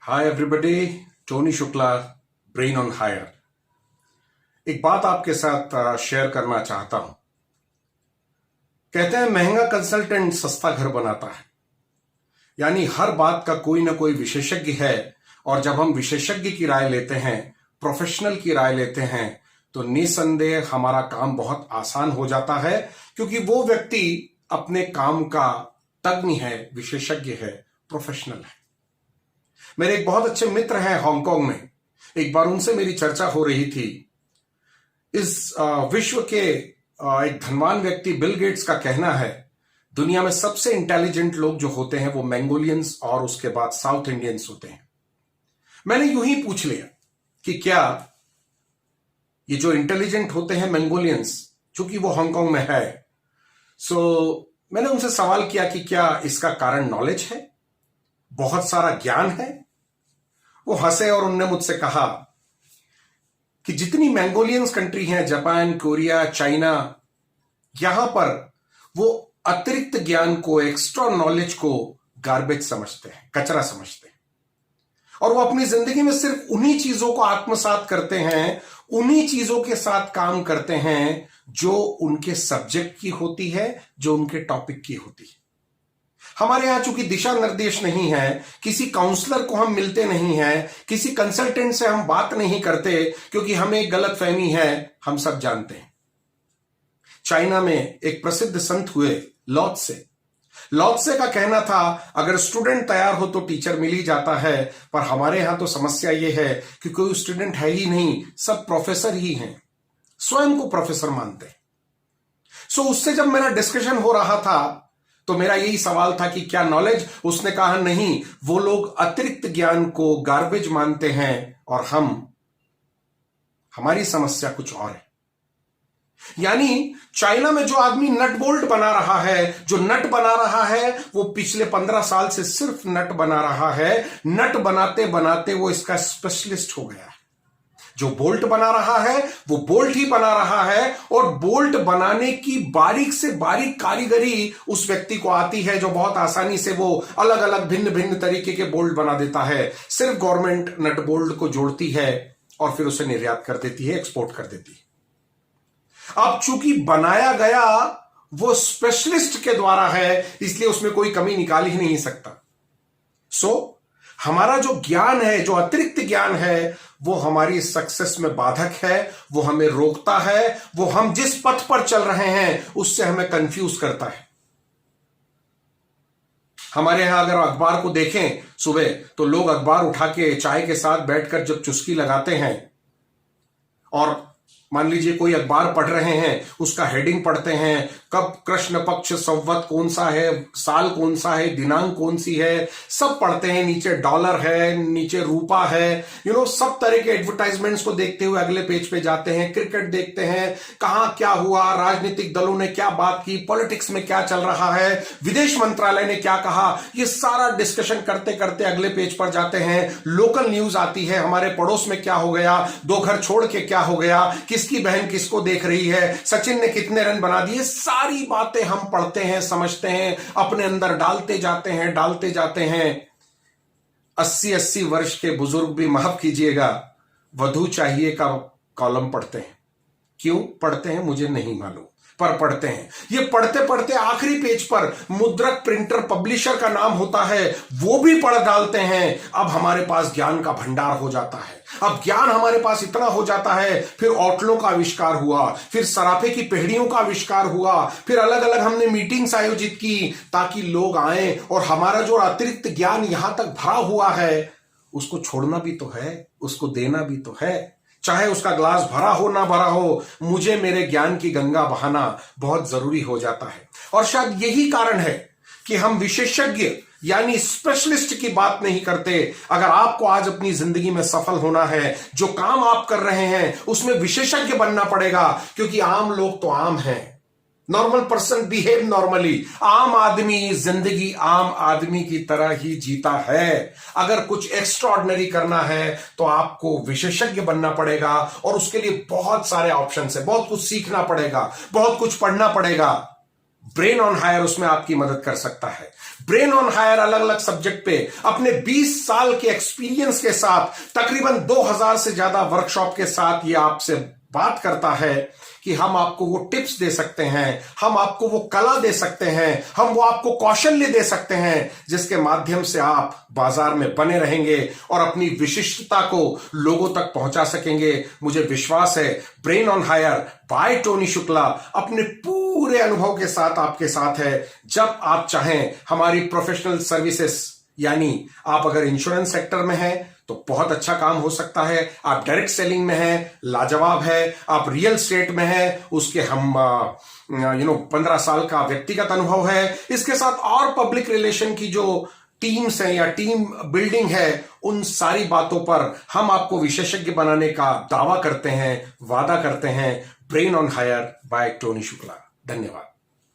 Hi everybody. Tony Shukla, brain on hire. एक बात आपके साथ शेयर करना चाहता हूं। कहते हैं महंगा कंसल्टेंट सस्ता घर बनाता है। यानी हर बात का कोई ना कोई विशेषज्ञ है, और जब हम विशेषज्ञ की राय लेते हैं, प्रोफेशनल की राय लेते हैं, तो निसंदेह हमारा काम बहुत आसान हो जाता है, क्योंकि वो व्यक्ति अपने काम का तज्ञ है, विशेषज्ञ है, प्रोफेशनल है। मेरे एक बहुत अच्छे मित्र हैं हांगकांग में। एक बार उनसे मेरी चर्चा हो रही थी। इस विश्व के एक धनवान व्यक्ति बिल गेट्स का कहना है, दुनिया में सबसे इंटेलिजेंट लोग जो होते हैं वो मंगोलियंस और उसके बाद साउथ इंडियंस होते हैं। मैंने यूं ही पूछ लिया कि क्या ये जो इंटेलिजेंट होते हैं मंगोलियंस, चूंकि वो हांगकांग में है, मैंने उनसे सवाल किया कि क्या इसका कारण नॉलेज है, बहुत सारा ज्ञान है। वो हंसे और उनने मुझसे कहा कि जितनी मंगोलियंस कंट्री हैं, जापान, कोरिया, चाइना, यहां पर वो अतिरिक्त ज्ञान को, एक्स्ट्रा नॉलेज को गार्बेज समझते हैं, कचरा समझते हैं, और वो अपनी जिंदगी में सिर्फ उन्हीं चीजों को आत्मसात करते हैं, उन्हीं चीजों के साथ काम करते हैं जो उनके सब्जेक्ट की होती है, जो उनके टॉपिक की होती है। हमारे यहां चूंकि दिशा निर्देश नहीं है, किसी काउंसलर को हम मिलते नहीं हैं, किसी कंसल्टेंट से हम बात नहीं करते, क्योंकि हमें एक गलत फहमी है, हम सब जानते हैं। चाइना में एक प्रसिद्ध संत हुए लॉत्से। लॉत्से का कहना था, अगर स्टूडेंट तैयार हो तो टीचर मिल ही जाता है, पर हमारे यहां तो समस्या यह है कि कोई स्टूडेंट है ही नहीं, सब प्रोफेसर ही हैं, स्वयं को प्रोफेसर मानते हैं। उससे जब मेरा डिस्कशन हो रहा था, तो मेरा यही सवाल था कि क्या नॉलेज? उसने कहा नहीं, वो लोग अतिरिक्त ज्ञान को गार्बेज मानते हैं, और हमारी समस्या कुछ और है। यानी चाइना में जो आदमी नट बोल्ट बना रहा है, जो नट बना रहा है, वो पिछले 15 साल से सिर्फ नट बना रहा है। नट बनाते बनाते वो इसका स्पेशलिस्ट हो गया है। जो बोल्ट बना रहा है वो बोल्ट ही बना रहा है, और बोल्ट बनाने की बारीक से बारीक कारीगरी उस व्यक्ति को आती है, जो बहुत आसानी से वो अलग अलग भिन्न भिन्न तरीके के बोल्ट बना देता है। सिर्फ गवर्नमेंट नट बोल्ट को जोड़ती है और फिर उसे निर्यात कर देती है, एक्सपोर्ट कर देती है। अब चूंकि बनाया गया वो स्पेशलिस्ट के द्वारा है, इसलिए उसमें कोई कमी निकाल ही नहीं सकता। हमारा जो ज्ञान है, जो अतिरिक्त ज्ञान है, वो हमारी सक्सेस में बाधक है, वो हमें रोकता है, वो हम जिस पथ पर चल रहे हैं उससे हमें कंफ्यूज करता है। हमारे यहां अगर अखबार को देखें सुबह, तो लोग अखबार उठा के चाय के साथ बैठकर जब चुस्की लगाते हैं, और मान लीजिए कोई अखबार पढ़ रहे हैं, उसका हेडिंग पढ़ते हैं, कब कृष्ण पक्ष संवत कौन सा है, साल कौन सा है, दिनांक कौन सी है, सब पढ़ते हैं। नीचे डॉलर है, नीचे रूपा है, सब तरह के एडवर्टाइजमेंट्स को देखते हुए अगले पेज पे जाते हैं। क्रिकेट देखते हैं, कहां क्या हुआ, राजनीतिक दलों ने क्या बात की, पॉलिटिक्स में क्या चल रहा है, विदेश मंत्रालय ने क्या कहा, ये सारा डिस्कशन करते करते अगले पेज पर जाते हैं। लोकल न्यूज आती है, हमारे पड़ोस में क्या हो गया, 2 घर छोड़ के क्या हो गया, किसकी बहन किसको देख रही है, सचिन ने कितने रन बना दिए, सारी बातें हम पढ़ते हैं, समझते हैं, अपने अंदर डालते जाते हैं। 80-80 वर्ष के बुजुर्ग भी माफ कीजिएगा, वधू चाहिए का कॉलम पढ़ते हैं। क्यों पढ़ते हैं मुझे नहीं मालूम, पर पढ़ते हैं। ये पढ़ते पढ़ते आखिरी पेज पर मुद्रक, प्रिंटर, पब्लिशर का नाम होता है, वो भी पढ़ डालते हैं। अब हमारे पास ज्ञान का भंडार हो जाता है। अब ज्ञान हमारे पास इतना हो जाता है, फिर औटलों का आविष्कार हुआ, फिर सराफे की पेहड़ियों का आविष्कार हुआ, फिर अलग अलग हमने मीटिंग्स आयोजित की ताकि लोग आए, और हमारा जो अतिरिक्त ज्ञान यहां तक भरा हुआ है, उसको छोड़ना भी तो है, उसको देना भी तो है। चाहे उसका ग्लास भरा हो ना भरा हो, मुझे मेरे ज्ञान की गंगा बहाना बहुत जरूरी हो जाता है। और शायद यही कारण है कि हम विशेषज्ञ यानी स्पेशलिस्ट की बात नहीं करते। अगर आपको आज अपनी जिंदगी में सफल होना है, जो काम आप कर रहे हैं उसमें विशेषज्ञ बनना पड़ेगा, क्योंकि आम लोग तो आम हैं। Normal person behave normally. आम आदमी जिंदगी आम आदमी की तरह ही जीता है। अगर कुछ एक्स्ट्राऑर्डिनरी करना है तो आपको विशेषज्ञ बनना पड़ेगा, और उसके लिए बहुत सारे ऑप्शन है, बहुत कुछ सीखना पड़ेगा, बहुत कुछ पढ़ना पड़ेगा। ब्रेन ऑन हायर उसमें आपकी मदद कर सकता है। ब्रेन ऑन हायर अलग अलग सब्जेक्ट पे अपने 20 साल के एक्सपीरियंस के साथ तकरीबन 2000 से ज्यादा वर्कशॉप के साथ ये आपसे बात करता है कि हम आपको वो टिप्स दे सकते हैं, हम आपको वो कला दे सकते हैं, हम वो आपको कौशल्य दे सकते हैं जिसके माध्यम से आप बाजार में बने रहेंगे और अपनी विशिष्टता को लोगों तक पहुंचा सकेंगे। मुझे विश्वास है brain on hire by Tony Shukla अपने पूरे अनुभव के साथ आपके साथ है। जब आप चाहें हमारी प्रोफेशनल सर्विसेज, यानी आप अगर इंश्योरेंस सेक्टर में हैं तो बहुत अच्छा काम हो सकता है, आप डायरेक्ट सेलिंग में हैं, लाजवाब है, आप रियल स्टेट में हैं, उसके हम 15 साल का व्यक्तिगत अनुभव है, इसके साथ और पब्लिक रिलेशन की जो टीम्स हैं या टीम बिल्डिंग है, उन सारी बातों पर हम आपको विशेषज्ञ बनाने का दावा करते हैं, वादा करते हैं। Brain on hire by Tony Shukla. धन्यवाद।